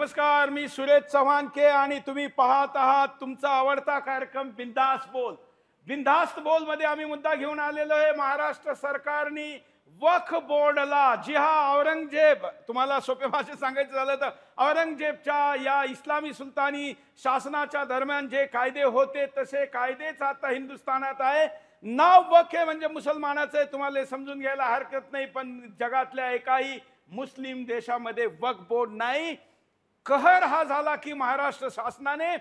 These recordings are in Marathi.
नमस्कार, मी सुरेश चव्हाणके आणि तुम्ही पाहत आहात तुमचा आवडता कार्यक्रम बिंदास बोल. बिंदास्त बोल मध्ये आम्ही मुद्दा घेऊन आलेलो आहे. महाराष्ट्र सरकारने वक्फ बोर्डला, जी हा औरंगजेब, तुम्हाला सोप्या भाषेत सांगायचं झालं तर औरंगजेबच्या या इस्लामी सुलतानी शासनाच्या दरम्यान जे कायदे होते तसे कायदेच आता हिंदुस्थानात आहे. नाव वक्फ आहे म्हणजे मुसलमानाचं आहे, तुम्हाला समजून घ्यायला हरकत नाही. पण जगातल्या एकाही मुस्लिम देशामध्ये वक्फ बोर्ड नाही. कहर हा झाला की महाराष्ट्र शासनाने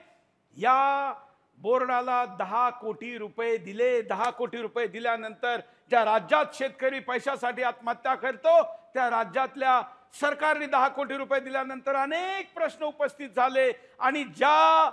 या बोर्डाला 10 कोटी रुपये दिले. 10 कोटी रुपये दिल्यानंतर ज्या राज्यात शेतकरी पैशासाठी आत्महत्या करतो त्या राज्यातल्या सरकारने 10 कोटी रुपये दिल्यानंतर अनेक प्रश्न उपस्थित झाले आणि ज्या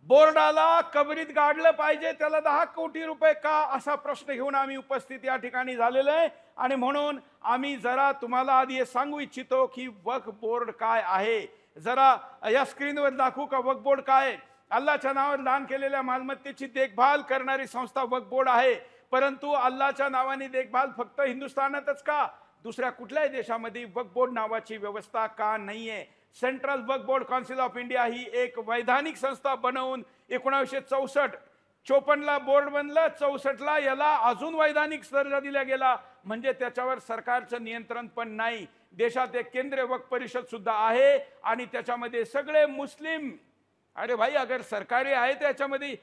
बोर्डाला कबरीत गाडलं पाहिजे त्याला 10 कोटी रुपये का, असा प्रश्न घेऊन आम्ही उपस्थित या ठिकाणी झालेलो आहे. आणि म्हणून आम्ही जरा तुम्हाला आधी हे सांगू इच्छितो की वक्फ बोर्ड काय आहे. जरा या स्क्रीनवर दाखवू का वक्फ बोर्ड काय. अल्लाच्या नावावर दान केलेल्या मालमत्तेची देखभाल करणारी संस्था वक्फ बोर्ड आहे. परंतु अल्लाच्या नावाने देखभाल फक्त हिंदुस्थानातच का, दुसऱ्या कुठल्याही देशामध्ये वक्फ बोर्ड नावाची व्यवस्था का नाहीये. Central Waqf board council of India ही एक वैधानिक संस्था बनवून 1954 ला बोर्ड बनलं, 64 याला अजून वैधानिक दर्जा दिला गेला. म्हणजे त्याच्यावर सरकारचं नियंत्रण पण नाही. देशात एक केंद्रीय वक्फ परिषद सुद्धा आहे आणि त्याच्यामध्ये सगळे मुस्लिम, अरे भाई अगर सरकारी आहे त्याच्यामध्ये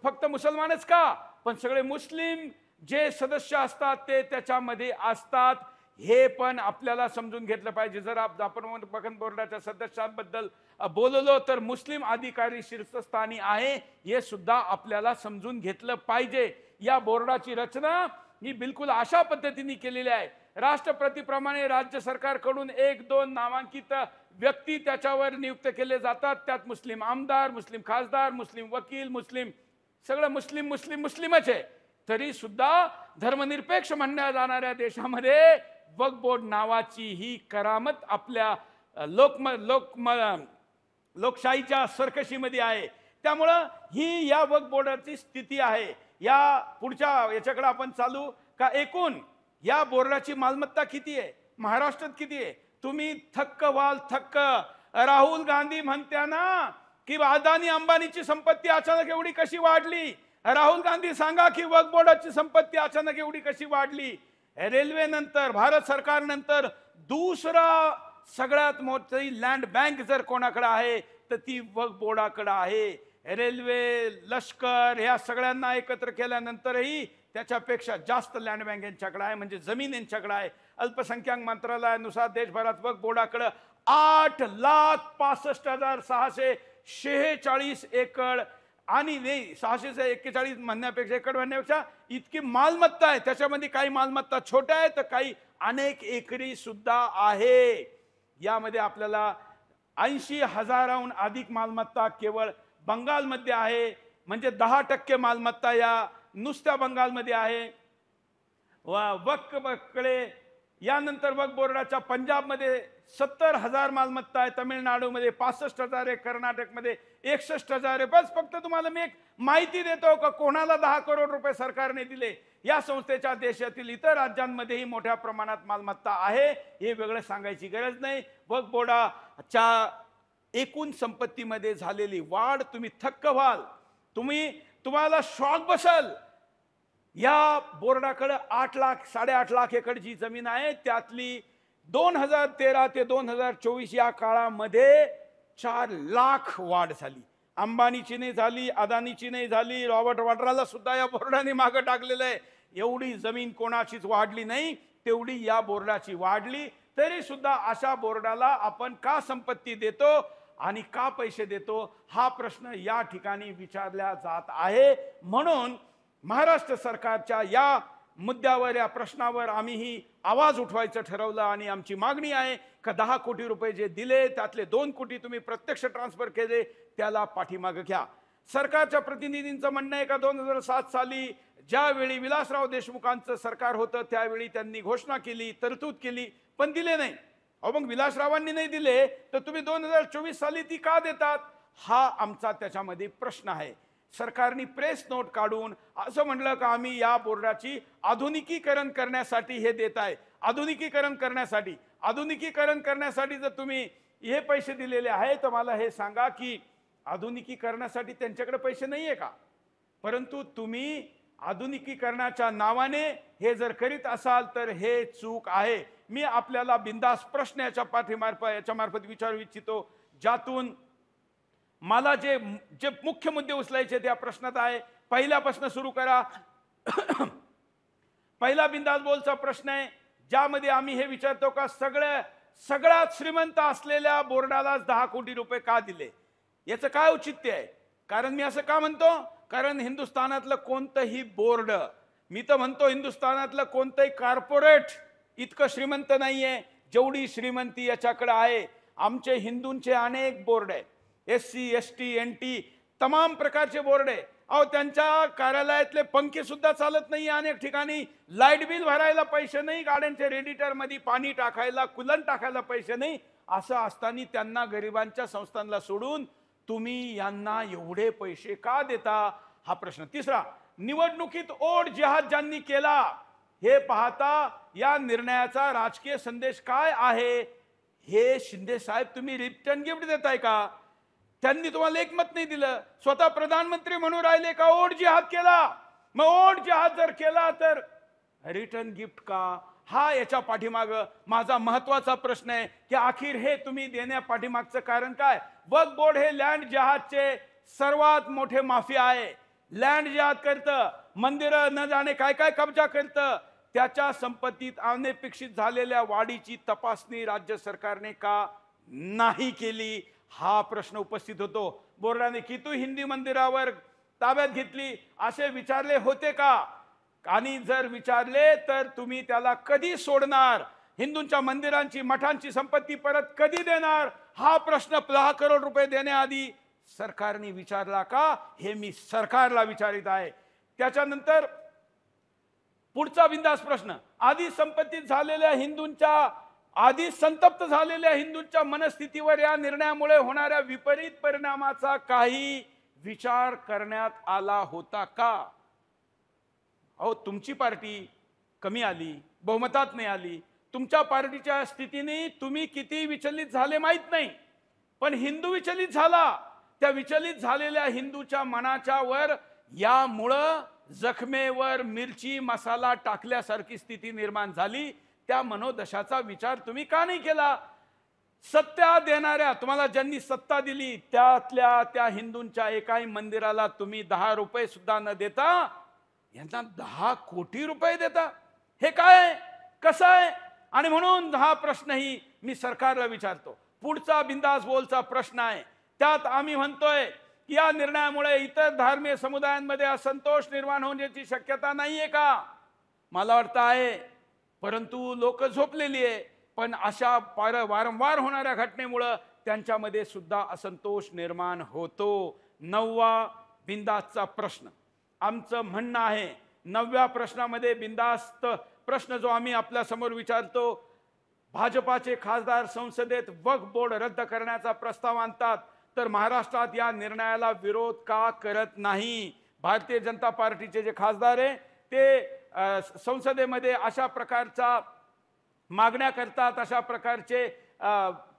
फक्त मुसलमानच का, पण सगळे मुस्लिम जे सदस्य असतात ते त्याच्यामध्ये असतात. हे पण आपल्याला समजून घेतलं पाहिजे. जर आपण वक्फ बोर्डाच्या सदस्यांबद्दल बोललो तर मुस्लिम अधिकारी शीर्षस्थानी आहे, हे सुद्धा आपल्याला समजून घेतलं पाहिजे. या बोर्डाची रचना ही बिलकुल अशा पद्धतीने केलेली आहे. राष्ट्रपतीप्रमाणे राज्य सरकारकडून 1-2 नामांकित व्यक्ती त्याच्यावर नियुक्त केले जातात. त्यात मुस्लिम आमदार, मुस्लिम खासदार, मुस्लिम वकील, मुस्लिम, सगळं मुस्लिम मुस्लिम मुस्लिमच आहे. तरी सुद्धा धर्मनिरपेक्ष म्हणल्या जाणाऱ्या देशामध्ये वक्फ बोर्ड नावाची ही करामत आपल्या लोकशाहीच्या सरकशीमध्ये आहे. त्यामुळं ही या वक्फ बोर्डाची स्थिती आहे. या पुढच्या याच्याकडे आपण चालू का. एकूण या बोर्डाची मालमत्ता किती आहे, महाराष्ट्रात किती आहे, तुम्ही थक्क व्हाल थक्क. राहुल गांधी म्हणत्या ना की अदानी अंबानीची संपत्ती अचानक एवढी कशी वाढली. राहुल गांधी सांगा की वक्फ बोर्डाची संपत्ती अचानक एवढी कशी वाढली. रेल्वे नंतर, भारत सरकार नंतर दुसरा सगळ्यात मोठी लँड बँक जर कोणाकडे आहे तर ती वक्फ बोर्डाकडे आहे. रेल्वे, लष्कर या सगळ्यांना एकत्र केल्यानंतरही त्याच्यापेक्षा जास्त लँड बँक यांच्याकडे आहे, म्हणजे जमीन यांच्याकडे आहे. अल्पसंख्याक मंत्रालयानुसार देशभरात वक्फ बोर्डाकडे 8,65,646 एकड आणि नाही 641 म्हणण्यापेक्षा एकड म्हणण्यापेक्षा इतकी मालमत्ता आहे. त्याच्यामध्ये काही मालमत्ता छोट्या आहेत तर काही अनेक एकरी सुद्धा आहे. यामध्ये आपल्याला 80,000हून अधिक मालमत्ता केवळ बंगालमध्ये आहे. म्हणजे 10% मालमत्ता या नुसत्या बंगालमध्ये आहे. वक्फकडे यानंतर वक्फ बोर्डाच्या पंजाबमध्ये 70,000 मालमत्ता आहे, तमिळनाडूमध्ये 65,000 आहे, कर्नाटकमध्ये 61,000 आहे. बस फक्त तुम्हाला मी एक माहिती देतो का कोणाला 10 करोड रुपये सरकारने दिले. या संस्थेच्या देशातील इतर राज्यांमध्येही मोठ्या प्रमाणात मालमत्ता आहे, हे वेगळं सांगायची गरज नाही. वक्फ बोर्डाच्या एकूण संपत्तीमध्ये झालेली वाढ तुम्ही थक्क व्हाल, तुम्हाला शॉक बसल. या बोर्डाकडे 8 लाख 8.5 लाख एकरची जमीन आहे. त्यातली 2013 ते 2024 या काळामध्ये 4 लाख वाढ झाली. अंबानीची नाही झाली, अदानीची नाही झाली, रॉबर्ट वाड्राला सुद्धा या बोर्डाने मागे टाकलेलं आहे. एवढी जमीन कोणाचीच वाढली नाही तेवढी या बोर्डाची वाढली. तरी सुद्धा अशा बोर्डाला आपण का संपत्ती देतो आणि का पैसे देतो हा प्रश्न या ठिकाणी विचारला जात आहे. म्हणून महाराष्ट्र सरकारच्या या मुद्द्यावर, या प्रश्नावर आम्हीही आवाज उठवायचं ठरवलं आणि आमची मागणी आहे का 10 कोटी रुपये जे दिले त्यातले 2 कोटी तुम्ही प्रत्यक्ष ट्रान्सफर केले त्याला पाठीमागे घ्या. सरकारच्या प्रतिनिधींचं म्हणणं आहे का 2007 साली ज्यावेळी विलासराव देशमुखांचं सरकार होतं त्यावेळी त्यांनी घोषणा केली, तरतूद केली, पण दिले नाही. अहो मग विलासरावांनी नाही दिले तर तुम्ही 2024 साली ती का देतात, हा आमचा त्याच्यामध्ये प्रश्न आहे. सरकारने प्रेस नोट काढून असं म्हटलं का आम्ही या बोर्डाची आधुनिकीकरण करण्यासाठी हे देत आहे. आधुनिकीकरण करण्यासाठी जर तुम्ही हे पैसे दिलेले आहे, तर मला हे सांगा की आधुनिकीकरणासाठी त्यांच्याकडे पैसे नाहीये का? परंतु तुम्ही आधुनिकीकरणाच्या नावाने हे जर करीत असाल तर हे चूक आहे. मी आपल्याला बिंदास प्रश्न याच्यामार्फत विचारू इच्छितो, ज्यातून मला जे जे मुख्य मुद्दे उचलायचे त्या प्रश्नात आहे. पहिल्यापासून सुरू करा. पहिला बिंदास बोलचा प्रश्न आहे, ज्यामध्ये आम्ही हे विचारतो का सगळ्यात श्रीमंत असलेल्या बोर्डाला 10 कोटी रुपये का दिले? याचं काय औचित्य आहे? कारण मी असं का म्हणतो? कारण हिंदुस्थानातलं कोणतंही बोर्ड, मी तर म्हणतो हिंदुस्थानातलं कोणतंही कॉर्पोरेट इतकं श्रीमंत नाहीये जेवढी श्रीमंती याच्याकडे आहे. आमचे हिंदूंचे अनेक बोर्ड आहे, SC ST NT तमाम प्रकारचे बोर्ड आहे. अहो, त्यांच्या कार्यालयातले पंखे सुद्धा चालत नाही. अनेक ठिकाणी लाईट बिल भरायला पैसे नाही, गाड्यांच्या रेडिएटर मध्ये पाणी टाकायला, कुलन टाकायला पैसे नाही. असं असताना त्यांना गरिबांच्या संस्थांना सोडून तुम्ही यांना एवढे पैसे का देता? हा प्रश्न. तिसरा, निवडणुकीत ओढ जिहाद ज्यांनी केला, हे पाहता या निर्णयाचा राजकीय संदेश काय आहे? हे शिंदे साहेब तुम्ही रिटर्न गिफ्ट देताय का? त्यांनी तुम्हाला एक मत नाही दिलं, स्वतः प्रधानमंत्री म्हणून राहिले का ओढ जिहाद केला? मग ओढ जिहाद जर केला तर रिटर्न गिफ्ट का? हा याच्या पाठीमाग माझा महत्वाचा प्रश्न आहे की अखेर हे तुम्ही देण्या पाठीमागचं कारण काय? वक्फ बोर्ड हे लँड जिहादचे सर्वात मोठे माफिया आहे. लँड जिहाद करतं, मंदिरं न जाणे काय काय कब्जा करतं. त्याच्या संपत्तीत अनपेक्षित झालेल्या वाढीची तपासणी राज्य सरकारने का नाही केली? हा प्रश्न उपस्थित होतो. बोर्डाने किती हिंदी मंदिरावर ताब्यात घेतली असे विचारले होते का? आणि जर विचारले तर तुम्ही त्याला कधी सोडणार? हिंदूंच्या मंदिरांची मठांची संपत्ती परत कधी देणार? हा प्रश्न 10 करोड रुपये देण्याआधी सरकारने विचारला का? हे मी सरकारला विचारित आहे. त्याच्यानंतर पुढचा बिंदास प्रश्न, आधी संपत्तीत झालेल्या हिंदूंच्या, आधी संतप्त झालेल्या हिंदूंच्या मनस्थितीवर या निर्णयामुळे होणाऱ्या विपरीत परिणामाचा काही विचार करण्यात आला होता का? अहो, तुमची पार्टी कमी आली, बहुमतात नाही आली. तुमच्या पार्टीच्या स्थितीने तुम्ही किती विचलित झाले माहित नाही, पण हिंदू विचलित झाला. त्या विचलित झालेल्या हिंदूच्या मनाच्या वर यामुळं जखमेवर मिरची मसाला टाकल्यासारखी स्थिती निर्माण झाली. त्या मनोदशाचा विचार तुम्ही का नाही केला? सत्ता देणाऱ्या, तुम्हाला ज्यांनी सत्ता दिली त्यातल्या त्या हिंदूंच्या एकाही मंदिराला तुम्ही 10 रुपये सुद्धा न देता यांना 10 कोटी रुपये देता. हे काय, कसं आहे? आणि म्हणून हा प्रश्नही मी सरकारला विचारतो. पुढचा बिंदास बोलचा प्रश्न आहे, त्यात आम्ही म्हणतोय की या निर्णयामुळे इतर धार्मिक समुदायांमध्ये असंतोष निर्माण होण्याची शक्यता नाहीये का? मला वाटतं आहे, परंतु लोक झोपलेली आहे. पण अशा वारंवार होणाऱ्या घटनेमुळे त्यांच्यामध्ये सुद्धा असंतोष निर्माण होतो. 9वा बिंदासचा प्रश्न, आमचं म्हणणं आहे 9व्या प्रश्नामध्ये बिंदास्त प्रश्न जो आम्ही आपल्या समोर विचारतो, भाजपाचे खासदार संसदेत वक्फ बोर्ड रद्द करण्याचा प्रस्ताव आणतात तर महाराष्ट्रात या निर्णयाला विरोध का करत नाही? भारतीय जनता पार्टीचे जे खासदार आहे ते संसदेमध्ये अशा प्रकारचा मागण्या करतात, अशा प्रकारचे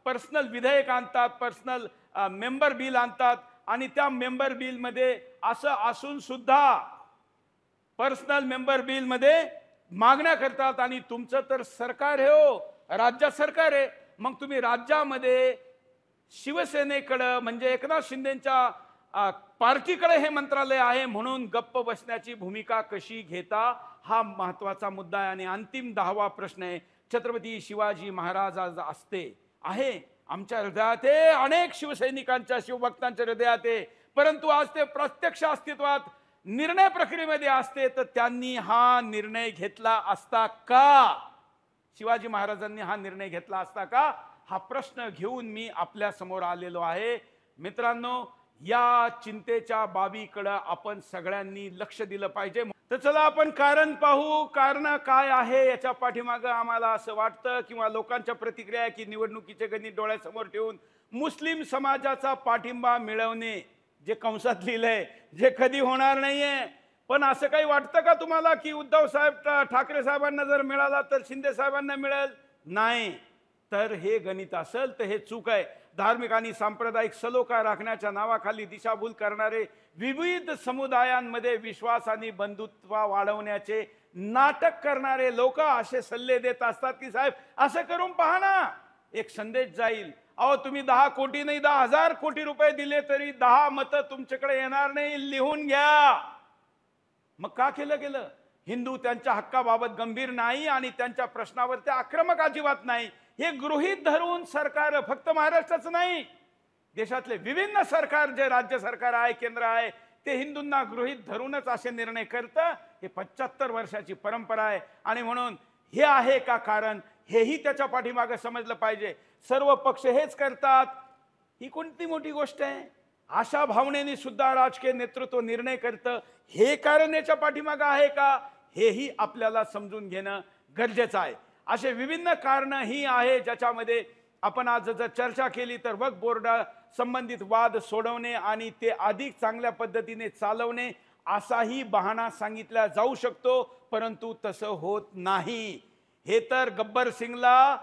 पर्सनल विधेयक आणतात, पर्सनल मेंबर बिल आणतात. आणि त्या मेंबर बिल मध्ये असं असून सुद्धा पर्सनल मेंबर बिल मध्ये मागण्या करतात. आणि तुमचं तर सरकार आहे, हो राज्य सरकार आहे, मग तुम्ही राज्यामध्ये शिवसेनेकडे म्हणजे एकनाथ शिंदेच्या पार्टीकडे हे मंत्रालय आहे म्हणून गप्प बसण्याची भूमिका कशी घेता? हा महत्वाचा मुद्दा आहे. आणि अंतिम 10वा प्रश्न आहे, छत्रपती शिवाजी महाराज आज असते आहे आमच्या हृदयात आहे, अनेक शिवसैनिकांच्या शिवभक्तांच्या हृदयात आहे, परंतु आज ते प्रत्यक्ष अस्तित्वात निर्णय प्रक्रियेमध्ये असते, तर त्यांनी हा निर्णय घेतला असता का? शिवाजी महाराजांनी हा निर्णय घेतला असता का? हा प्रश्न घेऊन मी आपल्या समोर आलेलो आहे. मित्रांनो, या चिंतेच्या बाबीकडे आपण सगळ्यांनी लक्ष दिलं पाहिजे. तर चला आपण कारण पाहू. कारण काय आहे याच्या पाठीमागं आम्हाला असं वाटतं किंवा लोकांच्या प्रतिक्रिया की निवडणुकीचे गणित डोळ्यासमोर ठेवून मुस्लिम समाजाचा पाठिंबा मिळवणे, जे कंसात लिहिलंय, जे कधी होणार नाहीये. पण असं काही वाटतं का तुम्हाला की उद्धव साहेब ठाकरे साहेबांना जर मिळाला तर शिंदे साहेबांना मिळेल? नाही. तर हे गणित असेल तर हे चूक आहे. धार्मिक आणि सांप्रदायिक सलोखा राखण्याच्या नावाखाली दिशाभूल करणारे, विविध समुदायांमध्ये विश्वास आणि बंधुत्व वाढवण्याचे नाटक करणारे लोक असे सल्ले देत असतात की साहेब असं करून पहा ना, एक संदेश जाईल. अहो तुम्ही 10 कोटी नाही 10,000 कोटी रुपये दिले तरी 10 मतं तुमच्याकडे येणार नाही, लिहून घ्या. मग का केलं गेलं? हिंदू त्यांच्या हक्काबाबत गंभीर नाही आणि त्यांच्या प्रश्नावर ते आक्रमक अजिबात नाही, हे गृहीत धरून सरकार, फक्त महाराष्ट्राचं नाही, देशातले विभिन्न सरकार, जे राज्य सरकार आहे, केंद्र आहे, ते हिंदूंना गृहीत धरूनच असे निर्णय करतं. हे 75 वर्षाची परंपरा आहे. आणि म्हणून हे आहे का कारण, हेही त्याच्या पाठीमागे समजलं पाहिजे. सर्व पक्ष हेच करतात ही कोणती मोठी गोष्ट आहे? अशा भावनेने सुद्धा राजकीय नेतृत्व निर्णय करतं, हे कारण याच्या पाठीमागे आहे का, हेही आपल्याला समजून घेणं गरजेचं आहे. असे विभिन्न कारण ही आहे ज्याच्यामध्ये आपण आज जर चर्चा केली तर वक्फ बोर्ड संबंधित वाद सोडवणे आणि ते अधिक चांगल्या पद्धतीने चालवणे असाही बहाणा सांगितला जाऊ शकतो, परंतु तसं होत नाही. हे तर गब्बर सिंगला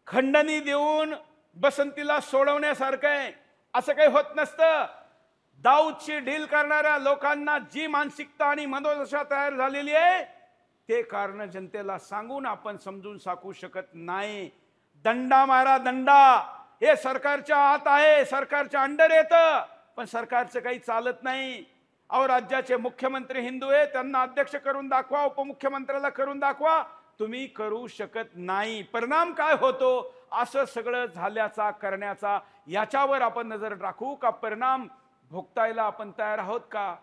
खंडणी देऊन बसंतीला सोडवण्यासारखं आहे, असं काही होत नसतं. दाऊदची डील करणाऱ्या लोकांना जी मानसिकता आणि मनोदशा तयार झालेली आहे ते कारण जनतेला सांगून आपण समजून सांगू शकत नाही. दंडा मारा दंडा, हे सरकारच्या आत आहे, सरकारच्या अंडर येतं, पण सरकारचं काही चालत नाही. अहो राज्याचे मुख्यमंत्री हिंदू आहे, त्यांना अध्यक्ष करून दाखवा, उपमुख्यमंत्र्याला करून दाखवा, तुम्ही करू शकत नाही. परिणाम काय होतो, असं सगळं झाल्याचा करण्याचा याच्यावर आपण नजर राखू का, परिणाम भोगतायला आपण तयार आहोत का?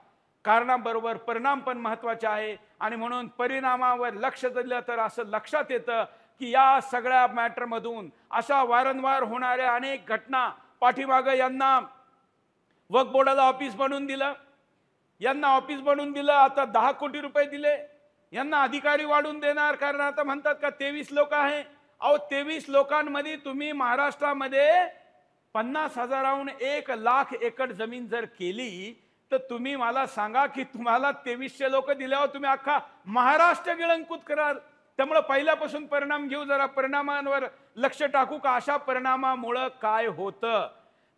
कारणाबरोबर परिणाम पण महत्वाचे आहे. आणि म्हणून परिणामावर लक्ष दिलं तर असं लक्षात येतं की या सगळ्या मॅटरमधून अशा वारंवार होणाऱ्या अनेक घटना पाठीमागं यांना वक्फ बोर्डाला ऑफिस बनवून दिलं, यांना ऑफिस बनवून दिलं, आता 10 कोटी रुपये दिले, यांना अधिकारी वाढून देणार, कारण आता म्हणतात का 23 लोक आहे. अहो 23 लोकांमध्ये तुम्ही महाराष्ट्रामध्ये 50,000हून 1,00,000 एकर जमीन जर केली तर तुम्ही मला सांगा की तुम्हाला 2300 लोक दिल्यावर तुम्ही अख्खा महाराष्ट्र गिळंकृत कराल. त्यामुळे पहिल्यापासून परिणाम घेऊ, जरा परिणामांवर लक्ष टाकू का, अशा परिणामामुळे काय होतं.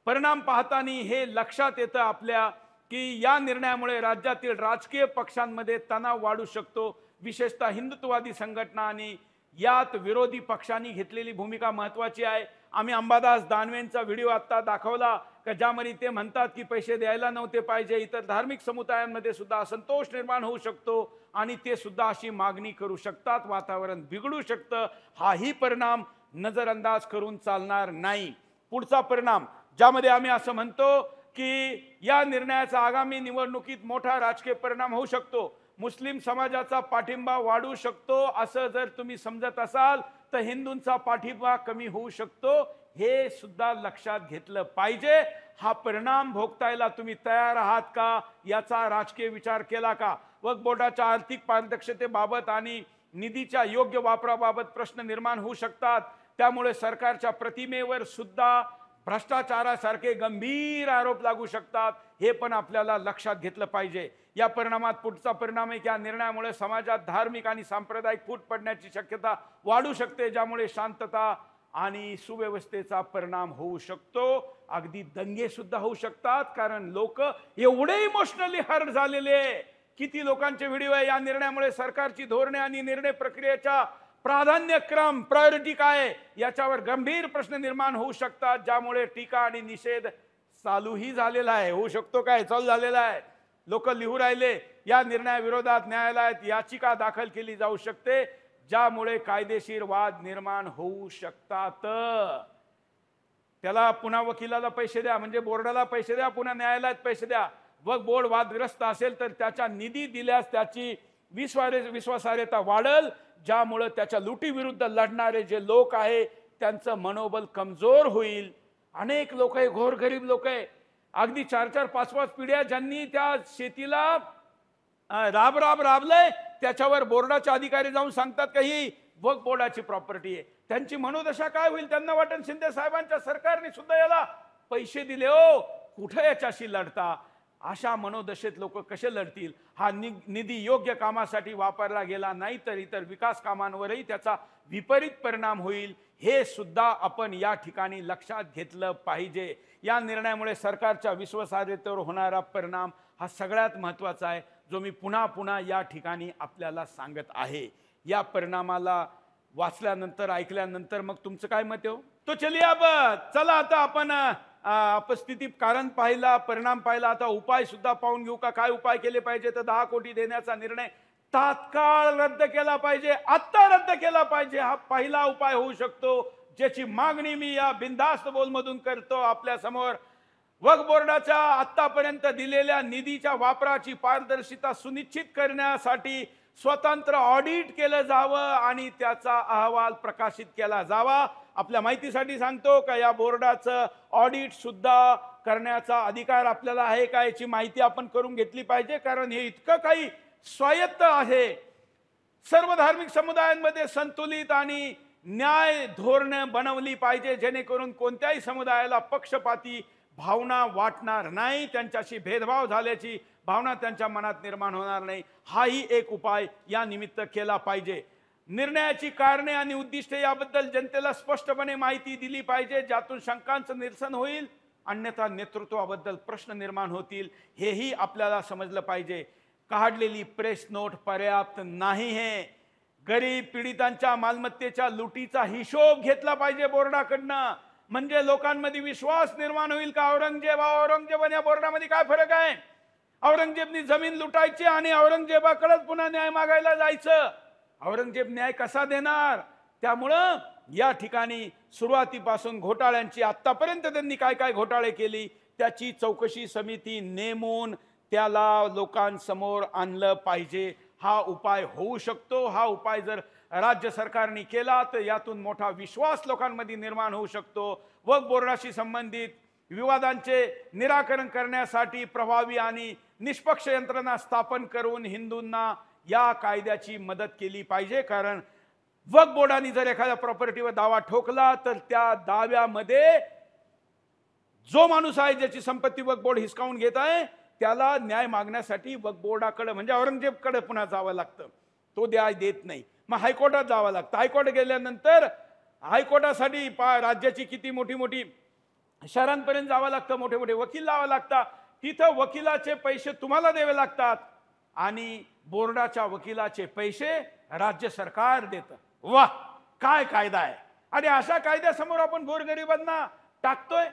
परिणाम पाहताना हे लक्षात येतं आपल्या की या निर्णयामुळे राज्यातील राजकीय पक्षांमध्ये तणाव वाढू शकतो. विशेषतः हिंदुत्ववादी संघटना आणि यात विरोधी पक्षांनी घेतलेली भूमिका महत्वाची आहे. आम्ही अंबादास दानवेंचा व्हिडिओ आता दाखवला का ज्यामध्ये ते म्हणतात की पैसे द्यायला नव्हते पाहिजे, इतर धार्मिक समुदायांमध्ये सुद्धा असंतोष निर्माण होऊ शकतो आणि ते सुद्धा अशी मागणी करू शकतात, वातावरण बिघडू शकतं. हाही परिणाम नजरअंदाज करून चालणार नाही. पुढचा परिणाम ज्यामध्ये आम्ही असं म्हणतो की या निर्णयाचा आगामी निवडणुकीत मोठा राजकीय परिणाम होऊ शकतो, मुस्लिम समाजाचा पाठिंबा वाढू शकतो, असं जर तुम्ही समजत असाल तर हिंदूंचा पाठिंबा कमी होऊ शकतो, हे सुद्धा लक्षात घेतलं पाहिजे. हा परिणाम भोगतायला तुम्ही तयार आहात का, याचा राजकीय विचार केला का? वक्फ बोर्डाच्या आर्थिक पारदर्शकतेबाबत आणि निधीच्या योग्य वापराबाबत प्रश्न निर्माण होऊ शकतात. त्यामुळे सरकारच्या प्रतिमेवर सुद्धा भ्रष्टाचारासारखे गंभीर आरोप लागू शकतात, हे पण आपल्याला लक्षात घेतलं पाहिजे. या परिणामात पुढचा परिणाम आहे की या निर्णयामुळे समाजात धार्मिक आणि सांप्रदायिक फूट पडण्याची शक्यता वाढू शकते, ज्यामुळे शांतता आणि सुव्यवस्थेचा परिणाम होऊ शकतो. अगदी दंगे सुद्धा होऊ शकतात, कारण लोक एवढे इमोशनली हर्ट झालेले. किती लोकांचे व्हिडिओ आहे, या निर्णयामुळे सरकारची धोरणे आणि निर्णय प्रक्रियेच्या प्राधान्यक्रम, प्रायोरिटी काय याच्यावर गंभीर प्रश्न निर्माण होऊ शकतात, ज्यामुळे टीका आणि निषेध चालूही झालेला आहे, होऊ शकतो काय, चालू झालेला आहे. लोक लिहू राहिले या निर्णयाविरोधात न्यायालयात याचिका दाखल केली जाऊ शकते, ज्यामुळे कायदेशीर वाद निर्माण होऊ शकतात. त्याला पुन्हा वकिलाला पैसे द्या, म्हणजे बोर्डाला पैसे द्या, पुन्हा न्यायालयात पैसे द्या. वक्फ बोर्ड वादग्रस्त असेल तर त्याच्या निधी दिल्यास त्याची विश्वासार्हता वाढेल, ज्यामुळे त्याच्या लुटीविरुद्ध लढणारे जे लोक आहे त्यांचं मनोबल कमजोर होईल. अनेक लोक आहे, घोरगरीब लोक आहे, अगदी 4-4, 5-5 पिढ्या ज्यांनी त्या शेतीला राबलंय, त्याच्यावर बोर्डाचे अधिकारी जाऊन सांगतात का ही वक्फ बोर्डाची प्रॉपर्टी आहे. त्यांची मनोदशा काय होईल? त्यांना वाटेल शिंदे साहेबांच्या सरकारने सुद्धा याला पैसे दिले, हो कुठे याच्याशी लढता. अशा मनोदशेत लोक कसे लढतील? हा निधी योग्य कामासाठी वापरला गेला नाही तर इतर विकास कामांवरही त्याचा विपरीत परिणाम होईल, हे सुद्धा आपण या ठिकाणी लक्षात घेतलं पाहिजे। या निर्णयामुळे सरकारच्या विश्वासार्हतेवर होणारा परिणाम हा सगळ्यात महत्त्वाचा आहे, जो मी पुन्हा पुन्हा या ठिकाणी आपल्याला सांगत आहे। या परिणामाला वाचल्यानंतर ऐकल्यानंतर मग तुमचं काय मत आहे? तो चलिए अब चला आता आपण अपस्थिती कारण पाहिला, परिणाम पाहिला, आता उपाय सुद्धा पाहून घेऊ का। काय उपाय केले पाहिजे? तर 10 कोटी देण्याचा निर्णय तात्काळ रद्द केला पाहिजे, आत्ता रद्द केला पाहिजे। हा पहिला उपाय होऊ शकतो, ज्याची मागणी मी या बिनधास्त बोलमधून करतो आपल्या समोर। वक्फ बोर्डाच्या आतापर्यंत दिलेल्या निधीच्या वापराची पारदर्शिता सुनिश्चित करण्यासाठी स्वतंत्र ऑडिट केलं जावं आणि त्याचा अहवाल प्रकाशित केला जावा। आपल्या माहितीसाठी सांगतो का या बोर्डाचं ऑडिट सुद्धा करण्याचा अधिकार आपल्याला आहे का, याची माहिती आपण करून घेतली पाहिजे, कारण हे इतकं काही स्वायत्त आहे। सर्व धार्मिक समुदायांमध्ये संतुलित आणि न्याय धोरणे बनवली पाहिजे, जेणेकरून कोणत्याही समुदायाला पक्षपाती भावना वाटणार नाही, त्यांच्याशी भेदभाव झाल्याची भावना त्यांच्या मनात निर्माण होणार नाही। हाही एक उपाय या निमित्त केला पाहिजे। निर्णयाची कारणे आणि उद्दिष्टे याबद्दल जनतेला स्पष्टपणे माहिती दिली पाहिजे, ज्यातून शंकांचं निरसन होईल, अन्यथा नेतृत्वाबद्दल प्रश्न निर्माण होतील, हेही आपल्याला समजलं पाहिजे। काढलेली प्रेस नोट पर्याप्त नाही आहे। गरीब पीडितांच्या मालमत्तेच्या लुटीचा हिशोब घेतला पाहिजे बोर्डाकडनं, म्हणजे लोकांमध्ये विश्वास निर्माण होईल का औरंगजेब या बोर्डामध्ये काय फरक आहे। औरंगजेबनी जमीन लुटायची आणि औरंगजेबाकडेच पुन्हा न्याय मागायला जायचं, औरंगजेब न्याय कसा देणार? त्यामुळं या ठिकाणी सुरुवातीपासून घोटाळ्यांची आतापर्यंत त्यांनी काय काय घोटाळे केली त्याची चौकशी समिती नेमून त्याला लोकांसमोर आणलं पाहिजे। हा उपाय होऊ शकतो। हा उपाय जर राज्य सरकारने केला तर यातून मोठा विश्वास लोकांमध्ये निर्माण होऊ शकतो। वक्फ बोर्डाशी संबंधित विवादांचे निराकरण करण्यासाठी प्रभावी आणि निष्पक्ष यंत्रणा स्थापन करून हिंदूंना या कायद्याची मदत केली पाहिजे, कारण वक्फ बोर्डाने जर एखाद्या प्रॉपर्टीवर दावा ठोकला तर त्या दाव्यामध्ये जो माणूस आहे ज्याची संपत्ती वक्फ बोर्ड हिसकावून घेत आहे त्याला न्याय मागण्यासाठी वक्फ बोर्डाकडे म्हणजे औरंगजेबकडे पुन्हा जावं लागतं, तो न्याय देत नाही, मग हायकोर्टात जावं लागतं। हायकोर्ट गेल्यानंतर हायकोर्टासाठी राज्याची किती मोठी मोठी शहरांपर्यंत जावं लागतं, मोठे मोठे वकील लावावं लागतात, तिथं वकिलाचे पैसे तुम्हाला द्यावे लागतात आणि बोर्डाच्या वकिलाचे पैसे राज्य सरकार देतं। वाह, काय कायदा आहे! आणि अशा कायद्यासमोर आपण गोरगरिबांना टाकतोय।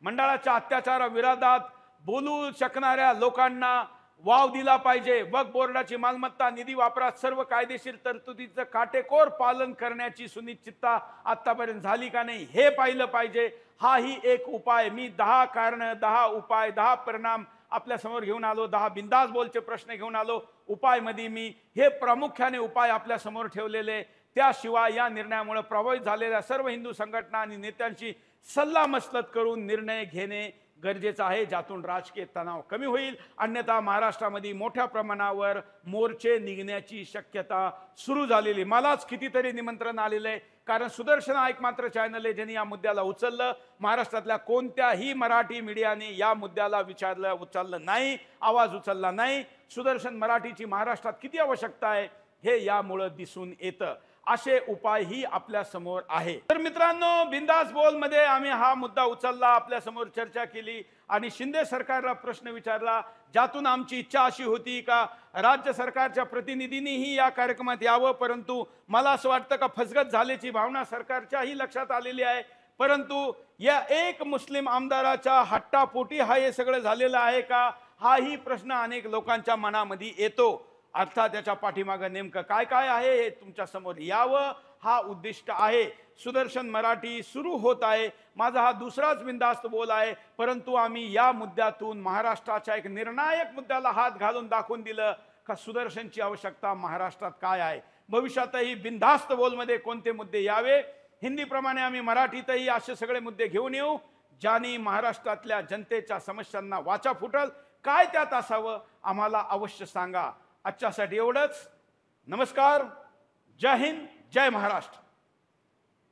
मंडळाच्या अत्याचाराविरोधात बोलू शकणाऱ्या लोकांना वाव दिला पाहिजे। वक्फ बोर्डाची मालमत्ता निधी वापरात सर्व कायदेशीर तरतुदीचं काटेकोर पालन करण्याची सुनिश्चितता आतापर्यंत झाली का नाही हे पाहिलं पाहिजे। हाही एक उपाय, मी 10 कारण 10 उपाय 10 परिणाम आपल्या समोर घेऊन आलो, 10 बिंदास बोलचे प्रश्न घेऊन आलो। उपाय मध्ये मी हे प्रामुख्याने उपाय आपल्या समोर ठेवलेले। त्याशिवाय या निर्णयामुळे प्रभावित झालेल्या सर्व हिंदू संघटना आणि नेत्यांशी सल्लामसलत करून निर्णय घेणे गरजेचं आहे, ज्यातून राजकीय तणाव कमी होईल, अन्यथा महाराष्ट्रामध्ये मोठ्या प्रमाणावर मोर्चे निघण्याची शक्यता सुरू झालेली। मलाच कितीतरी निमंत्रण आलेले आहे, कारण सुदर्शन हा एकमात्र चॅनल आहे ज्यांनी या मुद्द्याला उचललं। महाराष्ट्रातल्या कोणत्याही मराठी मीडियाने या मुद्द्याला उचललं नाही, आवाज उचलला नाही। सुदर्शन मराठीची महाराष्ट्रात किती आवश्यकता आहे हे यामुळे दिसून येतं। असे उपाय ही आपल्या समोर आहे। तर मित्रांनो, बिंदास बोल मध्ये आम्ही हा मुद्दा उचलला, आपल्या समोर चर्चा केली आणि शिंदे सरकारला प्रश्न विचारला, ज्यातून आमची इच्छा अशी होती का राज्य सरकारच्या प्रतिनिधींनीही या कार्यक्रमात यावं, परंतु मला असं वाटतं का फसगत झाल्याची भावना सरकारच्याही लक्षात आलेली आहे। परंतु या एक मुस्लिम आमदाराच्या हट्टापोटी हा हे सगळं झालेलं आहे का, हाही प्रश्न अनेक लोकांच्या मनामध्ये येतो। अर्थात त्याच्या पाठीमागे नेमकं काय काय आहे हे तुमच्या समोर यावं हा उद्दिष्ट आहे। सुदर्शन मराठी सुरू होत आहे, माझा हा दुसराच बिनधास्त बोल आहे, परंतु आम्ही या मुद्द्यातून महाराष्ट्राच्या एक निर्णायक मुद्द्याला हात घालून दाखवून दिलं का सुदर्शनची आवश्यकता महाराष्ट्रात काय आहे। भविष्यातही बिनधास्त बोलमध्ये कोणते मुद्दे यावे, हिंदीप्रमाणे आम्ही मराठीतही असे सगळे मुद्दे घेऊन येऊ ज्यांनी महाराष्ट्रातल्या जनतेच्या समस्यांना वाचा फुटल। काय त्यात असावं आम्हाला अवश्य सांगा। आजच्यासाठी एवढंच। नमस्कार, जय हिंद, जय महाराष्ट्र।